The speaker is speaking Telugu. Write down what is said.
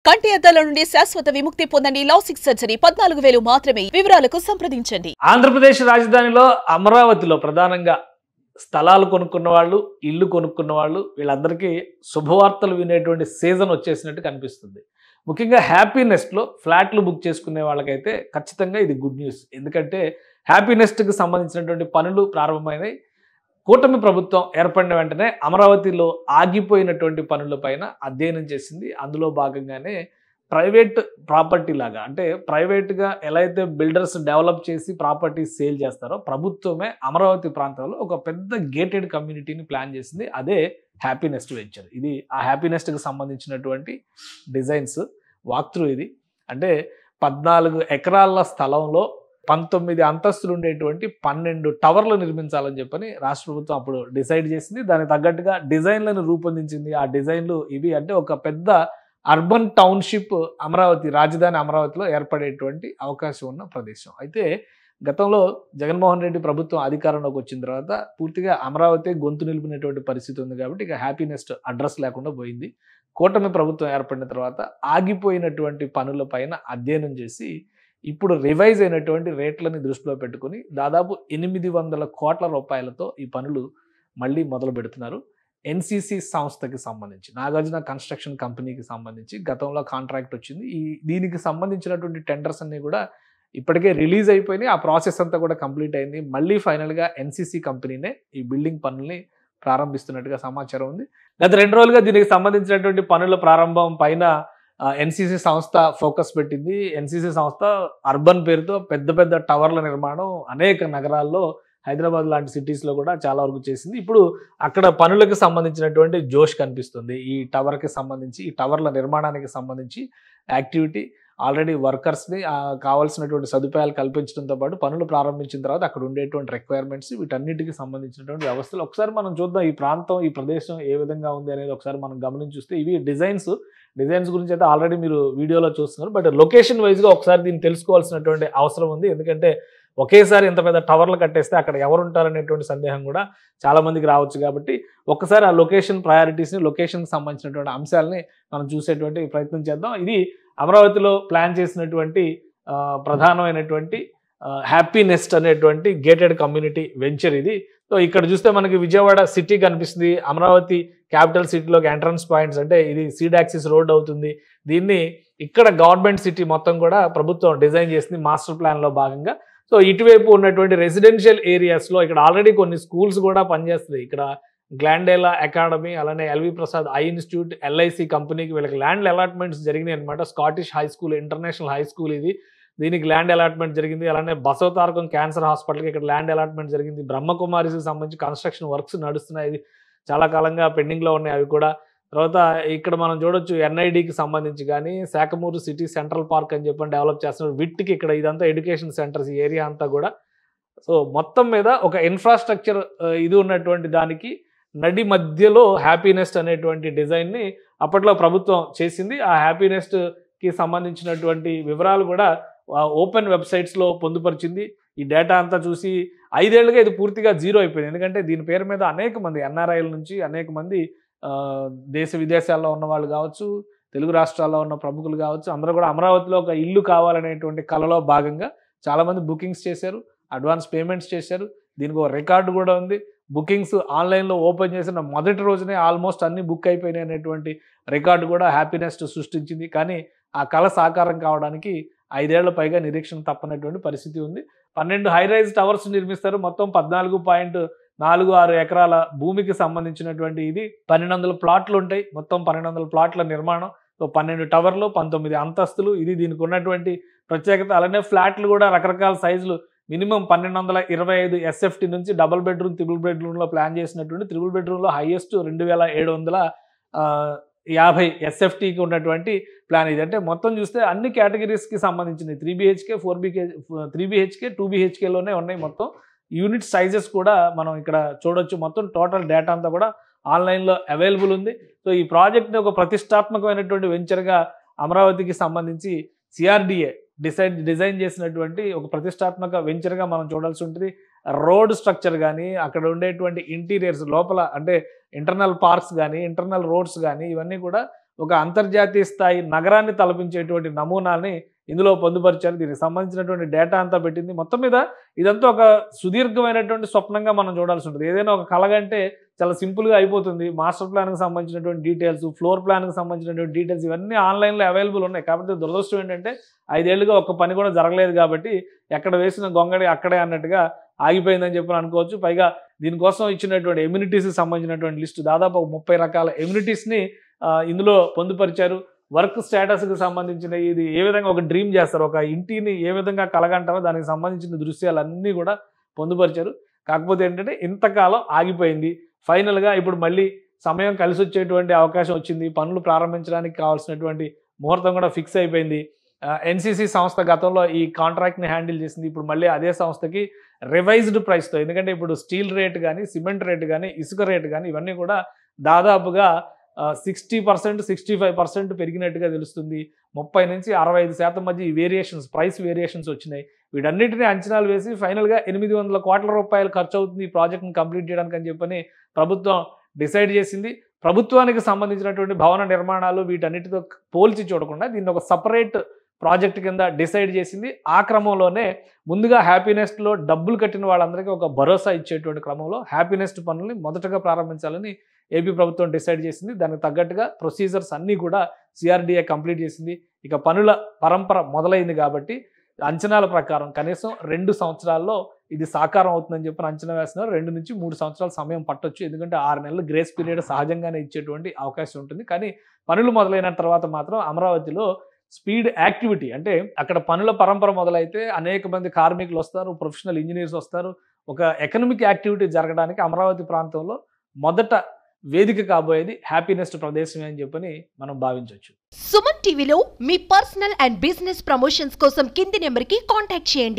కంటి అద్దాల నుండి శాశ్వత విముక్తి పొందండి. లాసిక్ సర్జరీ 14,000 మాత్రమే. వివరాలకు సంప్రదించండి. ఆంధ్రప్రదేశ్ రాజధానిలో అమరావతిలో ప్రధానంగా స్థలాలు కొనుక్కున్న వాళ్ళు, ఇల్లు కొనుక్కున్న వాళ్ళు వీళ్ళందరికీ శుభవార్తలు వినేటువంటి సీజన్ వచ్చేసినట్టు కనిపిస్తుంది. ముఖ్యంగా హ్యాపీనెస్ట్లో ఫ్లాట్లు బుక్ చేసుకునే వాళ్ళకైతే ఖచ్చితంగా ఇది గుడ్ న్యూస్. ఎందుకంటే హ్యాపీనెస్ట్కి సంబంధించినటువంటి పనులు ప్రారంభమైనాయి. కూటమి ప్రభుత్వం ఏర్పడిన వెంటనే అమరావతిలో ఆగిపోయినటువంటి పనులపైన అధ్యయనం చేసింది. అందులో భాగంగానే ప్రైవేట్ ప్రాపర్టీ లాగా, అంటే ప్రైవేట్గా ఎలా అయితే బిల్డర్స్ డెవలప్ చేసి ప్రాపర్టీ సేల్ చేస్తారో ప్రభుత్వమే అమరావతి ప్రాంతంలో ఒక పెద్ద గేటెడ్ కమ్యూనిటీని ప్లాన్ చేసింది. అదే హ్యాపీనెస్ట్ వెంచర్. ఇది ఆ హ్యాపీనెస్ట్కి సంబంధించినటువంటి డిజైన్స్ వాక్త్రూ. ఇది అంటే 14 ఎకరాల స్థలంలో 19 అంతస్తులు ఉండేటువంటి 12 టవర్లు నిర్మించాలని చెప్పని రాష్ట్ర ప్రభుత్వం అప్పుడు డిసైడ్ చేసింది. దానికి తగ్గట్టుగా డిజైన్లను రూపొందించింది. ఆ డిజైన్లు ఇవి అంటే ఒక పెద్ద అర్బన్ టౌన్షిప్ అమరావతి, రాజధాని అమరావతిలో ఏర్పడేటువంటి అవకాశం ఉన్న ప్రదేశం. అయితే గతంలో జగన్మోహన్ రెడ్డి ప్రభుత్వం అధికారంలోకి వచ్చిన తర్వాత పూర్తిగా అమరావతి గొంతు నిలిపినటువంటి పరిస్థితి ఉంది. కాబట్టి ఇక హ్యాపీనెస్ట్ అడ్రస్ లేకుండా పోయింది. కూటమి ప్రభుత్వం ఏర్పడిన తర్వాత ఆగిపోయినటువంటి పనుల పైన అధ్యయనం చేసి ఇప్పుడు రివైజ్ అయినటువంటి రేట్లని దృష్టిలో పెట్టుకుని దాదాపు 800 కోట్ల రూపాయలతో ఈ పనులు మళ్ళీ మొదలు పెడుతున్నారు. ఎన్సీసీ సంస్థకి సంబంధించి, నాగార్జున కన్స్ట్రక్షన్ కంపెనీకి సంబంధించి గతంలో కాంట్రాక్ట్ వచ్చింది. దీనికి సంబంధించినటువంటి టెండర్స్ అన్నీ కూడా ఇప్పటికే రిలీజ్ అయిపోయినాయి. ఆ ప్రాసెస్ అంతా కూడా కంప్లీట్ అయింది. మళ్ళీ ఫైనల్గా ఎన్సీసీ కంపెనీనే ఈ బిల్డింగ్ పనుల్ని ప్రారంభిస్తున్నట్టుగా సమాచారం ఉంది. గత 2 రోజులుగా దీనికి సంబంధించినటువంటి పనుల ప్రారంభం పైన ఎన్సీసీ సంస్థ ఫోకస్ పెట్టింది. ఎన్సీసీ సంస్థ అర్బన్ పేరుతో పెద్ద పెద్ద టవర్ల నిర్మాణం అనేక నగరాల్లో, హైదరాబాద్ లాంటి సిటీస్లో కూడా చాలా వరకు చేసింది. ఇప్పుడు అక్కడ పనులకు సంబంధించినటువంటి జోష్ కనిపిస్తుంది. ఈ టవర్కి సంబంధించి, ఈ టవర్ల నిర్మాణానికి సంబంధించి యాక్టివిటీ ఆల్రెడీ వర్కర్స్ని కావాల్సినటువంటి సదుపాయాలు కల్పించడంతో పాటు పనులు ప్రారంభించిన తర్వాత అక్కడ ఉండేటువంటి రిక్వైర్మెంట్స్, వీటన్నిటికి సంబంధించినటువంటి వ్యవస్థలు ఒకసారి మనం చూద్దాం. ఈ ప్రాంతం, ఈ ప్రదేశం ఏ విధంగా ఉంది అనేది ఒకసారి మనం గమనించి చూస్తే ఇవి డిజైన్స్ గురించి అయితే ఆల్రెడీ మీరు వీడియోలో చూస్తున్నారు. బట్ లొకేషన్ వైజ్గా ఒకసారి దీన్ని తెలుసుకోవాల్సినటువంటి అవసరం ఉంది. ఎందుకంటే ఒకేసారి ఇంత పెద్ద టవర్లు కట్టేస్తే అక్కడ ఎవరు ఉంటారనేటువంటి సందేహం కూడా చాలా మందికి రావచ్చు. కాబట్టి ఒక్కసారి ఆ లొకేషన్ ప్రయారిటీస్ని, లొకేషన్కి సంబంధించినటువంటి అంశాలని మనం చూసేటువంటి ప్రయత్నం చేద్దాం. ఇది అమరావతిలో ప్లాన్ చేసినటువంటి ప్రధానమైనటువంటి హ్యాపీనెస్ట్ అనేటువంటి గేటెడ్ కమ్యూనిటీ వెంచర్ ఇది. సో ఇక్కడ చూస్తే మనకి విజయవాడ సిటీ కనిపిస్తుంది. అమరావతి క్యాపిటల్ సిటీలోకి ఎంట్రన్స్ పాయింట్స్, అంటే ఇది సీడ్ యాక్సిస్ రోడ్ అవుతుంది. దీన్ని ఇక్కడ గవర్నమెంట్ సిటీ మొత్తం కూడా ప్రభుత్వం డిజైన్ చేసింది మాస్టర్ ప్లాన్లో భాగంగా. సో ఇటువైపు ఉన్నటువంటి రెసిడెన్షియల్ ఏరియాస్లో ఇక్కడ ఆల్రెడీ కొన్ని స్కూల్స్ కూడా పనిచేస్తుంది. ఇక్కడ గ్లాండేలా అకాడమీ, అలానే L V Prasad eye institute, LIC కంపెనీకి వీళ్ళకి ల్యాండ్ అలాట్మెంట్స్ జరిగినాయి అనమాట. Scottish high school, international high school ఇది, దీనికి ల్యాండ్ అలాట్మెంట్ జరిగింది. అలానే బసవతారకం క్యాన్సర్ హాస్పిటల్కి ఇక్కడ ల్యాండ్ అలాట్మెంట్ జరిగింది. బ్రహ్మకుమారిస్కి సంబంధించి కన్స్ట్రక్షన్ వర్క్స్ నడుస్తున్నాయి. ఇది చాలా కాలంగా పెండింగ్లో ఉన్నాయి అవి కూడా. తర్వాత ఇక్కడ మనం చూడొచ్చు ఎన్ఐడికి సంబంధించి కానీ, శాఖమూరు సిటీ సెంట్రల్ పార్క్ అని చెప్పని డెవలప్ చేస్తున్నారు. విట్కి ఇక్కడ ఇదంతా ఎడ్యుకేషన్ సెంటర్స్, ఈ ఏరియా అంతా కూడా. సో మొత్తం మీద ఒక ఇన్ఫ్రాస్ట్రక్చర్ ఇది ఉన్నటువంటి దానికి నడి మధ్యలో హ్యాపీనెస్ట్ అనేటువంటి డిజైన్ని అప్పట్లో ప్రభుత్వం చేసింది. ఆ హ్యాపీనెస్ట్కి సంబంధించినటువంటి వివరాలు కూడా ఓపెన్ వెబ్సైట్స్లో పొందుపరిచింది. ఈ డేటా అంతా చూసి 5 ఏళ్ళుగా ఇది పూర్తిగా జీరో అయిపోయింది. ఎందుకంటే దీని పేరు మీద అనేక మంది ఎన్ఆర్ఐల నుంచి అనేక మంది దేశ విదేశాల్లో ఉన్న వాళ్ళు కావచ్చు, తెలుగు రాష్ట్రాల్లో ఉన్న ప్రముఖులు కావచ్చు, అందరూ కూడా అమరావతిలో ఒక ఇల్లు కావాలనేటువంటి కళలో భాగంగా చాలామంది బుకింగ్స్ చేశారు, అడ్వాన్స్ పేమెంట్స్ చేశారు. దీనికి ఒక రికార్డు కూడా ఉంది. బుకింగ్స్ ఆన్లైన్లో ఓపెన్ చేసిన మొదటి రోజునే ఆల్మోస్ట్ అన్ని బుక్ అయిపోయినాయి అనేటువంటి రికార్డు కూడా హ్యాపీనెస్ట్ సృష్టించింది. కానీ ఆ కళ సాకారం కావడానికి 5 ఏళ్ల పైగా నిరీక్షణ తప్పనటువంటి పరిస్థితి ఉంది. 12 హైరైజ్ టవర్స్ నిర్మిస్తారు. మొత్తం 14.46 ఎకరాల భూమికి సంబంధించినటువంటి ఇది. 1200 ప్లాట్లు ఉంటాయి. మొత్తం 1200 ప్లాట్ల నిర్మాణం. 12 టవర్లు, 19 అంతస్తులు. ఇది దీనికి ఉన్నటువంటి ప్రత్యేకత. అలానే ఫ్లాట్లు కూడా రకరకాల సైజులు. మినిమం 1225 ఎస్ఎఫ్టీ నుంచి డబుల్ బెడ్రూమ్, త్రిబుల్ బెడ్రూమ్లో ప్లాన్ చేసినటువంటి, త్రిబుల్ బెడ్రూమ్లో హైయెస్ట్ 2750 ఎస్ఎఫ్టీకి ఉన్నటువంటి ప్లాన్ ఇది. అంటే మొత్తం చూస్తే అన్ని కేటగిరీస్కి సంబంధించినవి 3 BHK, 3 BHK, 2 BHKలోనే ఉన్నాయి. మొత్తం యూనిట్ సైజెస్ కూడా మనం ఇక్కడ చూడొచ్చు. మొత్తం టోటల్ డేటా అంతా కూడా ఆన్లైన్లో అవైలబుల్ ఉంది. సో ఈ ప్రాజెక్ట్ని ఒక ప్రతిష్టాత్మకమైనటువంటి వెంచర్గా అమరావతికి సంబంధించి సిఆర్డిఏ డిజైన్ చేసినటువంటి ఒక ప్రతిష్టాత్మక వెంచర్గా మనం చూడాల్సి ఉంటుంది. రోడ్ స్ట్రక్చర్ కానీ, అక్కడ ఉండేటువంటి ఇంటీరియర్స్ లోపల అంటే ఇంటర్నల్ పార్క్స్ కానీ, ఇంటర్నల్ రోడ్స్ కానీ, ఇవన్నీ కూడా ఒక అంతర్జాతీయ స్థాయి నగరాన్ని తలపించేటువంటి నమూనాని ఇందులో పొందుపరిచారు. దీనికి సంబంధించినటువంటి డేటా అంతా పెట్టింది. మొత్తం మీద ఇదంతా ఒక సుదీర్ఘమైనటువంటి స్వప్నంగా మనం చూడాల్సి ఉంటుంది. ఏదైనా ఒక కలగంటే చాలా సింపుల్గా అయిపోతుంది. మాస్టర్ ప్లాన్కి సంబంధించినటువంటి డీటెయిల్స్, ఫ్లోర్ ప్లాన్కి సంబంధించినటువంటి డీటెయిల్స్ ఇవన్నీ ఆన్లైన్లో అవైలబుల్ ఉన్నాయి. కాబట్టి దురదృష్టం ఏంటంటే 5 ఏళ్లుగా ఒక్క పని కూడా జరగలేదు కాబట్టి ఎక్కడ వేసిన గొంగడి అక్కడే అన్నట్టుగా ఆగిపోయిందని చెప్పి అనుకోవచ్చు. పైగా దీనికోసం ఇచ్చినటువంటి ఎమ్యూనిటీస్కి సంబంధించినటువంటి లిస్టు దాదాపు 30 రకాల ఎమ్యూనిటీస్ని ఇందులో పొందుపరిచారు. వర్క్ స్టేటస్కి సంబంధించిన ఇది ఏ విధంగా ఒక డ్రీమ్ చేస్తారు, ఒక ఇంటిని ఏ విధంగా కలగంటారో దానికి సంబంధించిన దృశ్యాలన్నీ కూడా పొందుపరిచారు. కాకపోతే ఏంటంటే ఇంతకాలం ఆగిపోయింది. ఫైనల్గా ఇప్పుడు మళ్ళీ సమయం కలిసి వచ్చేటువంటి అవకాశం వచ్చింది. పనులు ప్రారంభించడానికి కావాల్సినటువంటి ముహూర్తం కూడా ఫిక్స్ అయిపోయింది. ఎన్సీసీ సంస్థ గతంలో ఈ కాంట్రాక్ట్ని హ్యాండిల్ చేసింది. ఇప్పుడు మళ్ళీ అదే సంస్థకి రివైజ్డ్ ప్రైస్తో, ఎందుకంటే ఇప్పుడు స్టీల్ రేట్ కానీ, సిమెంట్ రేట్ కానీ, ఇసుక రేట్ కానీ ఇవన్నీ కూడా దాదాపుగా 60%, 65% పెరిగినట్టుగా తెలుస్తుంది. 30 నుంచి 65% మధ్య ఈ వేరియేషన్స్, ప్రైస్ వేరియేషన్స్ వచ్చినాయి. వీటన్నిటిని అంచనాలు వేసి ఫైనల్గా 800 కోట్ల రూపాయలు ఖర్చు అవుతుంది ఈ ప్రాజెక్ట్ని కంప్లీట్ చేయడానికి అని చెప్పని ప్రభుత్వం డిసైడ్ చేసింది. ప్రభుత్వానికి సంబంధించినటువంటి భవన నిర్మాణాలు వీటన్నిటితో పోల్చి చూడకుండా దీన్ని ఒక సపరేట్ ప్రాజెక్ట్ కింద డిసైడ్ చేసింది. ఆ క్రమంలోనే ముందుగా హ్యాపీనెస్ట్లో డబ్బులు కట్టిన వాళ్ళందరికీ ఒక భరోసా ఇచ్చేటువంటి క్రమంలో హ్యాపీనెస్ట్ పనుల్ని మొదటగా ప్రారంభించాలని ఏపీ ప్రభుత్వం డిసైడ్ చేసింది. దానికి తగ్గట్టుగా ప్రొసీజర్స్ అన్నీ కూడా సిఆర్డీఏ కంప్లీట్ చేసింది. ఇక పనుల పరంపర మొదలైంది కాబట్టి అంచనాల ప్రకారం కనీసం 2 సంవత్సరాల్లో ఇది సాకారం అవుతుందని చెప్పి అంచనా వేస్తున్నారు. 2 నుంచి 3 సంవత్సరాల సమయం పట్టొచ్చు. ఎందుకంటే 6 నెలలు గ్రేస్ పీరియడ్ సహజంగానే ఇచ్చేటువంటి అవకాశం ఉంటుంది. కానీ పనులు మొదలైన తర్వాత మాత్రం అమరావతిలో స్పీడ్ యాక్టివిటీ, అంటే అక్కడ పనుల పరంపర మొదలైతే అనేక మంది కార్మికులు వస్తారు, ప్రొఫెషనల్ ఇంజనీర్స్ వస్తారు. ఒక ఎకనామిక్ యాక్టివిటీ జరగడానికి అమరావతి ప్రాంతంలో మొదట వేదిక కాబోయేది హ్యాపీనెస్ట్ ప్రదేశమే అని చెప్పని మనం భావించవచ్చు. సుమన్ టీవీలో మీ పర్సనల్ అండ్ బిజినెస్ ప్రమోషన్స్ కోసం కింది నెంబర్కి కాంటాక్ట్ చేయండి.